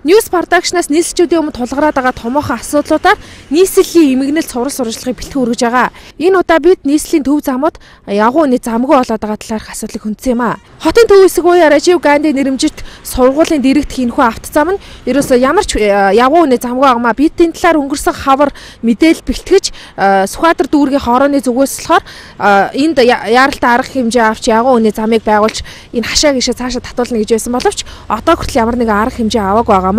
News Production-аас нийслэлчүүдийн өмнө тулгараад байгаа томоохон асуудлуудаар нийслэлийн эмгэнэл цуврал сурвалжлагыг бэлтгэн өргөж байгаа. Энэ удаа бид нийслэлийн төв замууд ягуун үнэ замгүй болоод байгаа талаарх асуудлыг хүндсэн юм а. Хотын төв хэсэг буюу Ражив Ганди нэрэмжит сургуулийн дэрэгдэх энэхүү автозам нь ерөөсөө ямар ч ягуун үнэ замгүй байгаамаа бид энэ талаар өнгөрсөн хавар мэдээлэл бэлтгэж Сүхбаатар дүүргийн хорооны зүгээс болохоор энд яаралтай арга хэмжээ авч ягуун үнэ замыг байгуулж энэ хашаа гişэ цаашаа татуулна гэж байсан боловч одоо хүртэл ямар нэгэн арга хэмжээ аваагүй байгаа.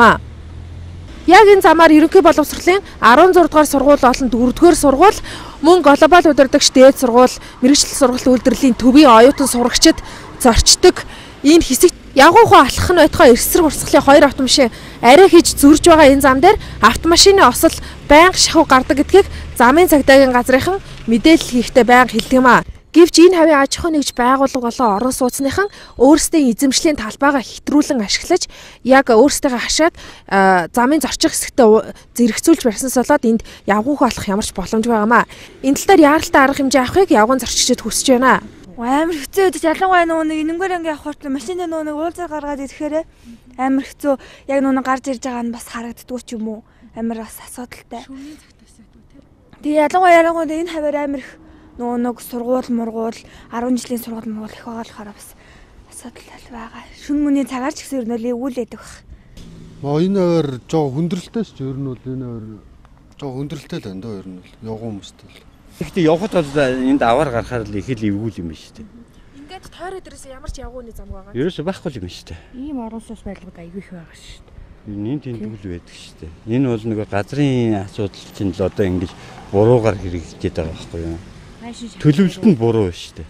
Яг энэ замаар ерөнхий боловсролын 16 дугаар сургууль болон 4 дугаар сургууль мөн глобал удирдагч дээд сургууль мэрэгчлэл сургалт үйлдвэрлэлийн төвийн оюутан сурагчид зорчдог энэ хэсэгт ягуухаа алхах нь байтугай эсрэг урсгалын 2 автомашин арай хийж зөрж байгаа энэ зам дээр автомашины осол байнга шахуу гардаг гэдгийг замын цагдаагийн газрынхан мэдээлэл хийхдээ байнга хэлдэг юм а. Гэвч энэ хавийн аж ахуйн нэгж байгууллага болон орон сууцныхан өөрсдийн эзэмшлийн талбайгаа хэтрүүлэн ашиглаж яг өөрсдийнхээ хашааг замын зорчих хэсэгтээ зэрэгцүүлж барьснаас болоод энд явгуух болох ямар ч боломжгүй байгаамаа. Энэ тал дээр яаралтай арга хэмжээ авахыг явган зорчигчид хүсэж байна. Амар хэцүү гэдэг ялангуяа нэг энэнгээр анги явах хүртэл машины нэг уулзаар гаргаад ирэхээр амар хэцүү. Яг нэг гарч ирж байгаа нь бас харагддгүй ч юм уу. Амар бас асуудалтай. Тэгээ ялангуяа энэ хаваар амар их нэг сургууль мургуул 10 жилийн сургууль мургуул их байгаа болохоор бас асуудал байгаа. Шүн мөний цагаар ч гэсэн ер нь эвгүүлээдэг баг. Энэ аваар жоо хүндрэлтэй ч ер нь бол энэ аваар жоо хүндрэлтэй л байна доо ер нь бол явган хүмүүстэй л. Гэхдээ явхад бол энд аваар гарахаар л их л эвгүүл юм байна шүү дээ. Ингээд тойроо дээрээс ямар ч явгууны зам байгаа. Ерөөсөө байхгүй юм шүү дээ. Ийм орон сууц байдлууд аягүй их байгаа шүү дээ. Энэ тэмдэглэл байдаг шүү дээ. Энэ бол нэг газрын асуудал чинь л одоо ингэж буруугаар хэрэгжиж байгаа байхгүй юу? Төлөвлөлт нь буруу шүү дээ.